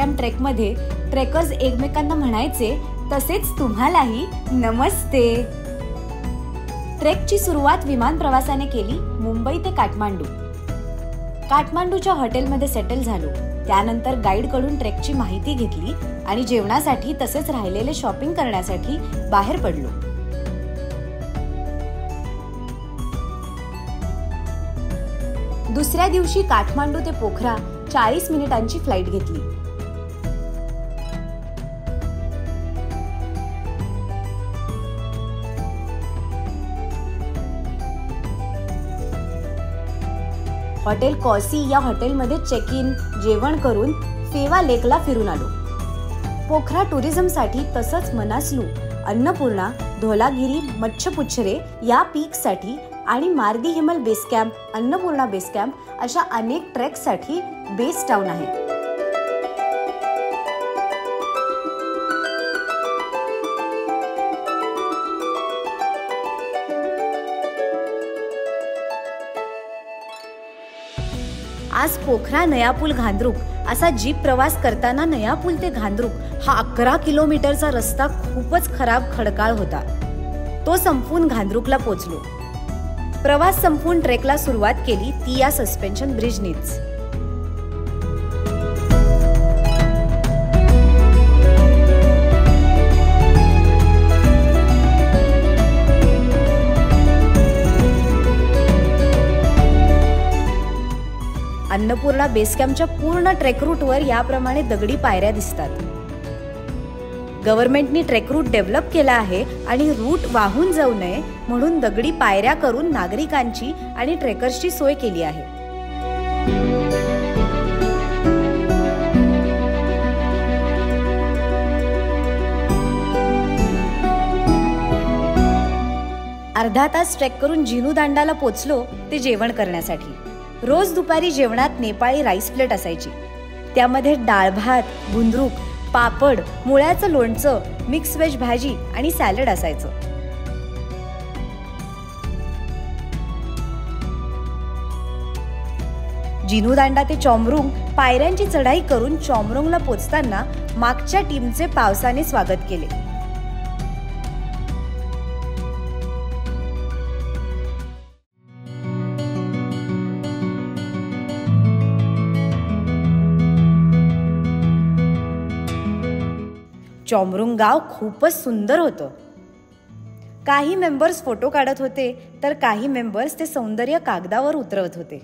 Camp ट्रेकमध्ये trekkers एकमेकांना म्हणायचे तसेच तुम्हालाही नमस्ते. ट्रेकची सुरुवात विमान प्रवासाने केली मुंबई ते काठमांडू. काठमांडूच्या हॉटेलमध्ये सेटल झालो. त्यानंतर गाईड कडून ट्रेकची माहिती घेतली आणि जेवणासाठी तसेच राहिलेले शॉपिंग करण्यासाठी बाहेर पडलो. दुसऱ्या दिवशी काठमांडू ते पोखरा 40 मिनिटांची फ्लाईट घेतली. हॉटेल कॉसी या हॉटेलमध्ये चेक इन जेवण करून फेवा लेकला फिरून आलो. पोखरा टुरिझमसाठी तसंच मनासलू, अन्नपूर्णा, धोलागिरी, मच्छपुच्छरे या पीकसाठी आणि Mardi Himal base camp, Annapurna base camp अशा अनेक ट्रेकसाठी बेस टाउन आहे. आज पोखरा नयापूल घांद्रुक असा जीप प्रवास करताना नयापूल ते घांद्रुक हा 11 किलोमीटरचा रस्ता खूपच खराब खडकाळ होता. तो संपून घांद्रुकला पोचलो. प्रवास संपून ट्रेकला सुरुवात केली ती या सस्पेन्शन ब्रिजनीच. अन्नपूर्णा बेस कॅम्पच्या पूर्ण ट्रेक रूटवर याप्रमाणे दगडी पायऱ्या दिसतात. गव्हर्नमेंटनी ट्रेक रूट डेव्हलप केला आहे आणि रूट वाहून जाऊ नये म्हणून दगडी पायऱ्या करून नागरिकांची आणि ट्रेकर्सची सोय केली आहे. अर्धा तास ट्रेक करून जिनू दांडाला पोचलो ते जेवण करण्यासाठी. रोज दुपारी जेवणात नेपाळी राईस प्लेट असायची. त्यामध्ये डाळ भात, गुंद्रुक, पापड, मुळ्याचं लोणचं, मिक्स व्हेज भाजी आणि सॅलड असायचं. जिनूदांडा ते चॉमरुंग पायऱ्यांची चढाई करून चॉमरुंगला पोचताना मागच्या टीमचे पावसाने स्वागत केले. चॉमरुंग गाव खूपच सुंदर होतं. काही मेंबर्स फोटो काढत होते तर काही मेंबर्स ते सौंदर्य कागदावर उतरवत होते.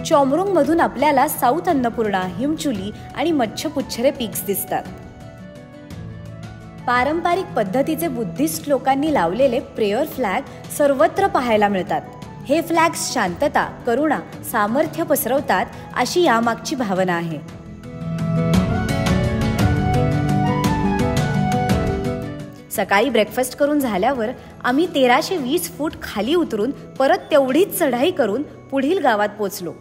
चॉमरुंग मधून आपल्याला साऊथ अन्नपूर्णा, हिमचुली आणि मच्छपुच्छरे पीक्स दिसतात. पारंपरिक पद्धतीचे बुद्धिस्ट लोकांनी लावलेले प्रेयर फ्लॅग सर्वत्र पाहायला मिळतात. हे फ्लॅग्स शांतता, करुणा, सामर्थ्य पसरवतात अशी यामागची भावना आहे. सकाळी ब्रेकफास्ट करून झाल्यावर आम्ही 1320 फूट खाली उतरून परत तेवढीच चढाई करून पुढील गावात पोचलो.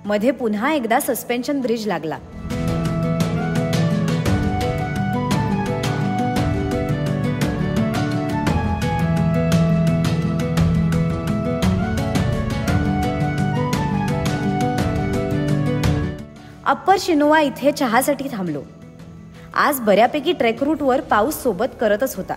मध्ये पुन्हा एकदा सस्पेन्शन ब्रिज लागला. अप्पर शिनोआ इथे चहासाठी थांबलो. आज बऱ्यापैकी ट्रेक रूटवर पाऊस सोबत करतच होता.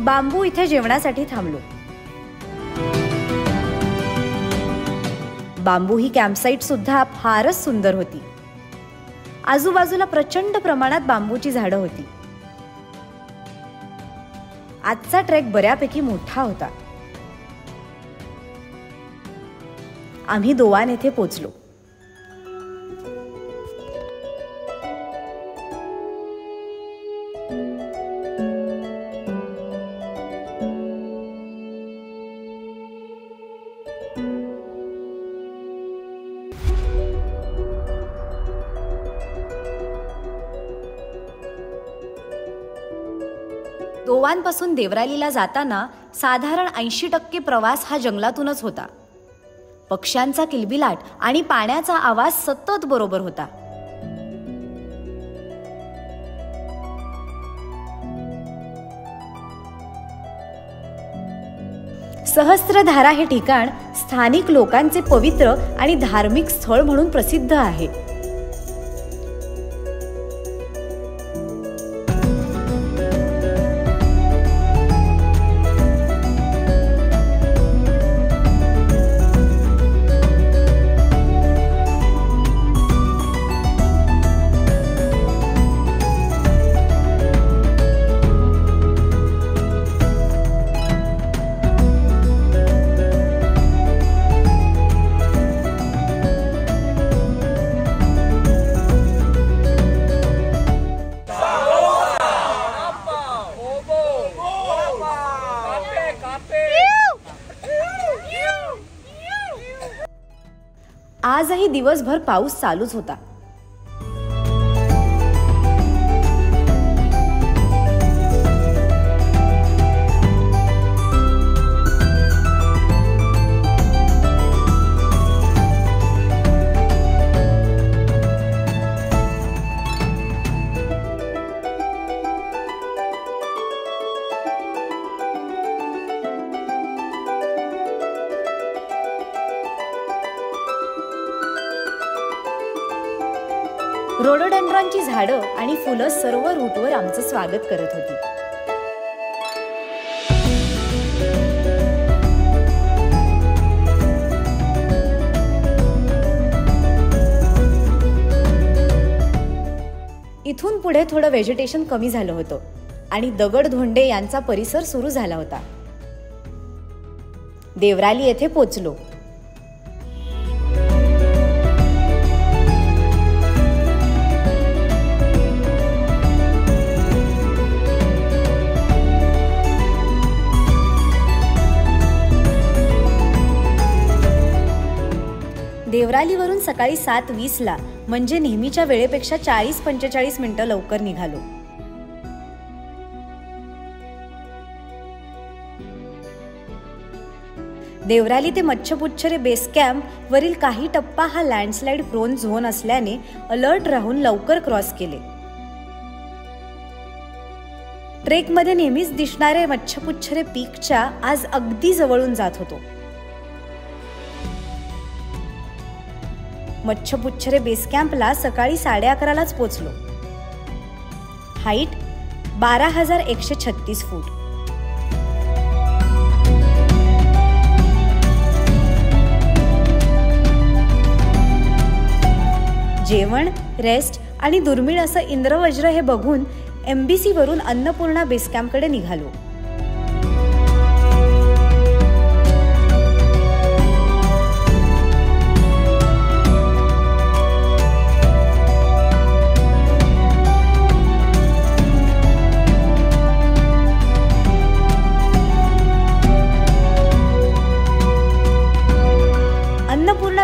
बांबू इथे जेवणासाठी थांबलो. बांबू ही कॅम्पसाईट सुद्धा फारच सुंदर होती. आजूबाजूला प्रचंड प्रमाणात बांबूची झाडं होती. आजचा ट्रेक बऱ्यापैकी मोठा होता. आम्ही दोवान येथे पोचलो. दोवानपासून देवरालीला जाताना साधारण 80% प्रवास हा जंगलातूनच होता. पक्ष्यांचा किलबिलाट आणि पाण्याचा आवाज सतत बरोबर होता. सहस्त्रधारा हे ठिकाण स्थानिक लोकांचे पवित्र आणि धार्मिक स्थळ म्हणून प्रसिद्ध आहे. आजही दिवसभर पाऊस चालूच होता. रोडोडेंड्रॉनची झाडं आणि फुलं सर्व रूटवर आमचं स्वागत करत होती. इथून पुढे थोडं व्हेजिटेशन कमी झालं होतं आणि दगडधोंडे यांचा परिसर सुरू झाला होता. देवराली येथे पोचलो. देवरालीवरून सकाळी 7:20 म्हणजे नेहमीच्या वेळेपेक्षा 40-45 मिनिटं लवकर निघालो. देवराली ते मच्छपुच्छरे बेस कॅम्प वरील काही टप्पा हा लँडस्लाइड प्रोन झोन असल्याने अलर्ट राहून लवकर क्रॉस केले. ट्रेकमध्ये नेहमीच दिसणारे मच्छपुच्छरे पीकच्या आज अगदी जवळून जात होतो. मच्छपुच्छरे बेस कॅम्पला सकाळी 11:30 पोचलो. हाईट 12,136 फूट. जेवण, रेस्ट आणि दुर्मिळ असं इंद्रवज्र हे बघून MBC वरून अन्नपूर्णा बेस कॅम्पकडे निघालो.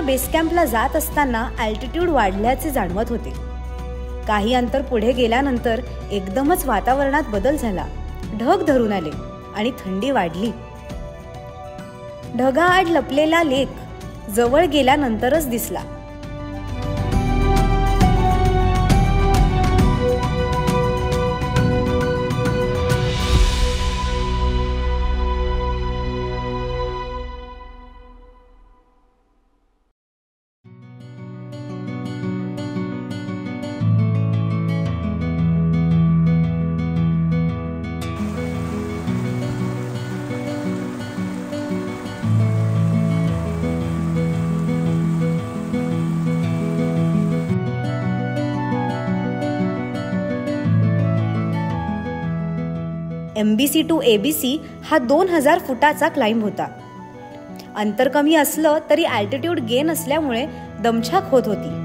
बेस कॅम्पला जात असताना अल्टिट्यूड वाढल्याचे जाणवत होते. काही अंतर पुढे गेल्यानंतर एकदमच वातावरणात बदल झाला. ढग धरून आले आणि थंडी वाढली. ढगाआड लपलेला लेक जवळ गेल्यानंतरच दिसला. MBC to ABC हा 2000 फुटाचा क्लाइंब होता. अंतर कमी असलं तरी अल्टिट्यूड गेन असल्यामुळे दमछाक होत होती.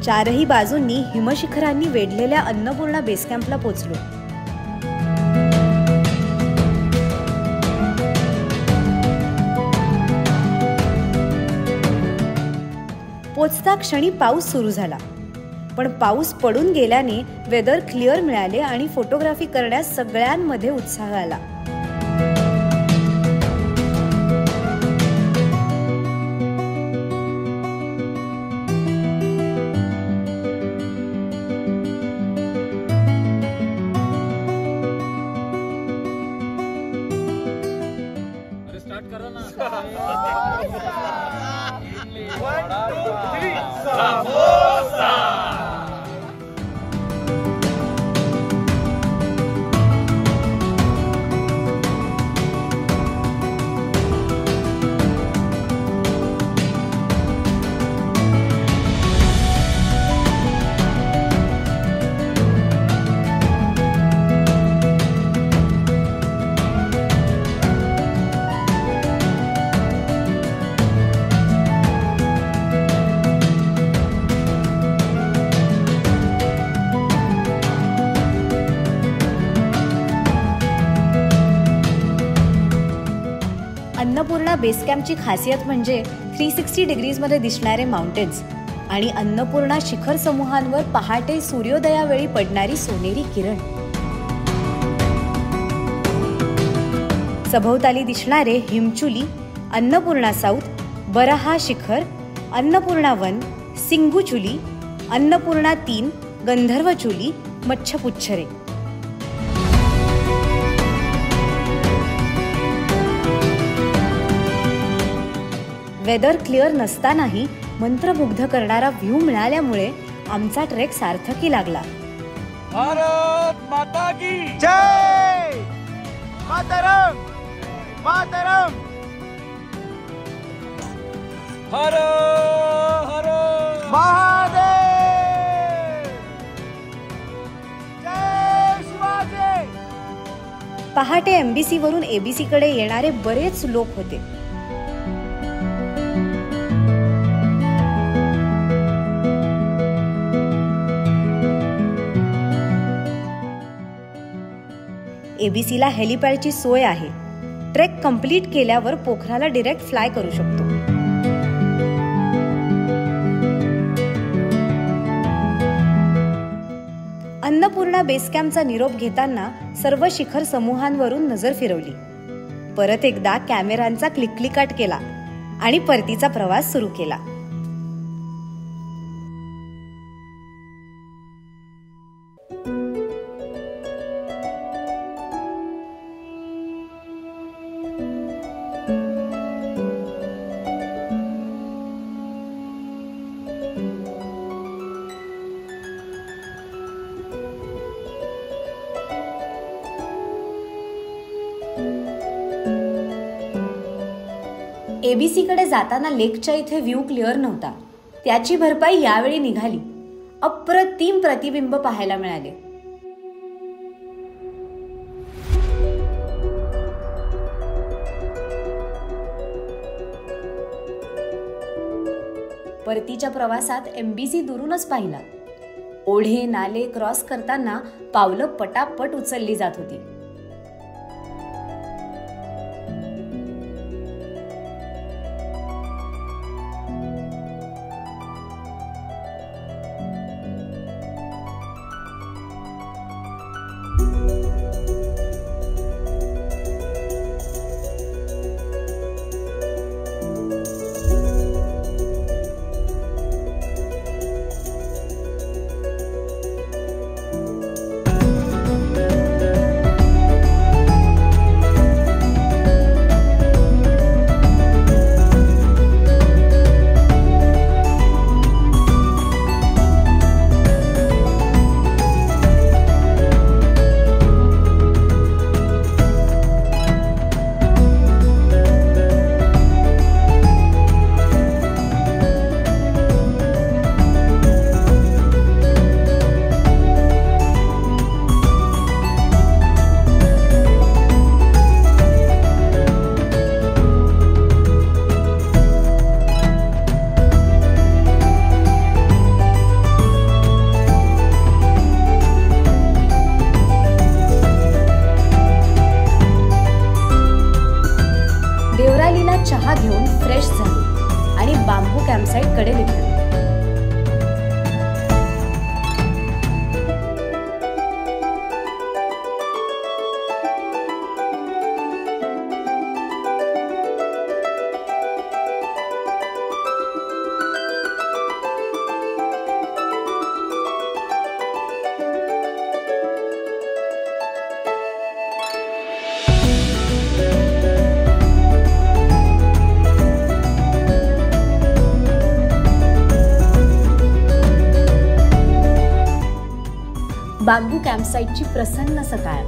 चारही बाजूंनी हिमशिखरांनी वेढलेल्या अन्नपूर्णा बेस कॅम्पला पोचलो. पोचता क्षणी पाऊस सुरू झाला, पण पाऊस पडून गेल्याने वेदर क्लिअर मिळाले आणि फोटोग्राफी करण्यास सगळ्यांमध्ये उत्साह आला. अन्नपूर्णा बेस कॅम्पची खासियत म्हणजे 360 डिग्रीजमध्ये दिसणारे माउंटेन्स आणि अन्नपूर्णा शिखर समूहांवर पहाटे सूर्योदयावेळी पडणारी सोनेरी किरण. सभोवताली दिसणारे हिमचुली, Annapurna south, Baraha Shikhar, Annapurna one, Singuchuli, Annapurna 3, Gandharvachuli, Machhapuchhre. Weather clear नसतानाही मंत्रमुग्ध करणारा व्ह्यू मिळाल्यामुळे आमचा ट्रेक सार्थकी लागला. भारत माता की जय. मातरम मातरम. हर हर महादेव. जय शिवाजी. पहाटे MBC वरून ABC कडे येणारे बरेच लोक होते. ABCला हेलिपॅडची सोय आहे. ट्रेक कंप्लीट केल्यावर पोखराला डिरेक्ट फ्लाय करू शकतो. अन्नपूर्णा बेस कॅम्पचा निरोप घेताना सर्व शिखर समूहांवरून नजर फिरवली. परत एकदा कॅमेरांचा क्लिकक्लिकाट केला आणि परतीचा प्रवास सुरू केला. ABC कडे जाताना लेकच्या इथे व्ह्यू क्लिअर नव्हता. त्याची भरपाई यावेळी निघाली. अप्रतिम प्रतिबिंब पाहायला मिळाले. परतीच्या प्रवासात MBC दुरूनच पाहिला. ओढे नाले क्रॉस करताना पावलं पटापट उचलली जात होती. फ्रेश झालो आणि बांबू कॅम्पसाईट कडे निघालो. बांबू कॅम्पसाईटची प्रसन्न सकाळ.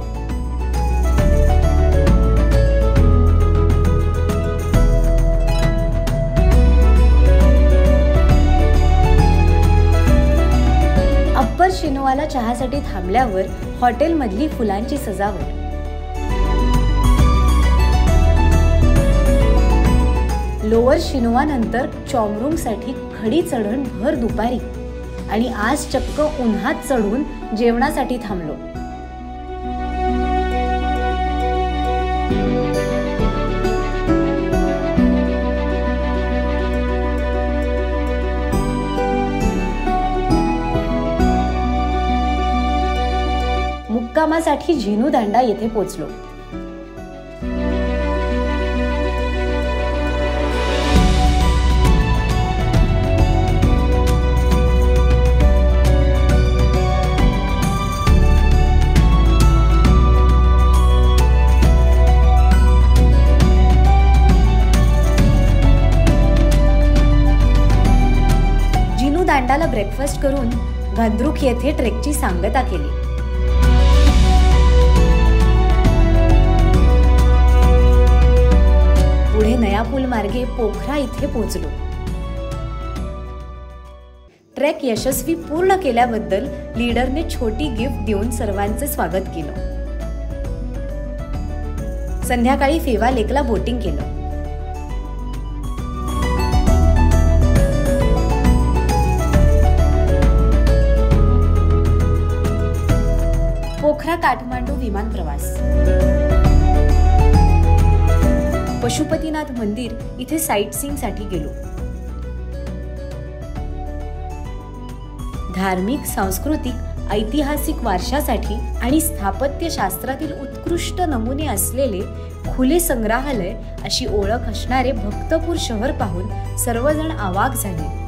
अप्पर शिनोवाला चहासाठी थांबल्यावर हॉटेलमधली फुलांची सजावट, लोअर शिनोवा नंतर चॉमरूंगसाठी खडी चढण भर दुपारी आणि आज चक्क उन्हात चढून जेवणासाठी थांबलो. मुक्कामासाठी झिनूदांडा येथे पोचलो. दांडाला ब्रेकफास्ट करून घनद्रुक येथे ट्रेकची सांगता केली. पुढे नयापूल मार्गे पोखरा इथे पोहोचलो. ट्रेक यशस्वी पूर्ण केल्याबद्दल लीडरने छोटी गिफ्ट देऊन सर्वांचे स्वागत केलं. संध्याकाळी फेवा लेकला बोटिंग केलं. पोखरा काठमांडू विमान प्रवास. पशुपतीनाथ मंदिर इथे साईट सीइंग साठी गेलो. धार्मिक, सांस्कृतिक, ऐतिहासिक वारशासाठी आणि स्थापत्य शास्त्रातील उत्कृष्ट नमुने असलेले खुले संग्रहालय अशी ओळख असणारे भक्तपूर शहर पाहून सर्वजण अवाक झाले.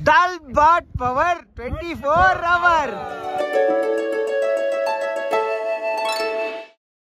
दाल बाट पवर 24 आवर.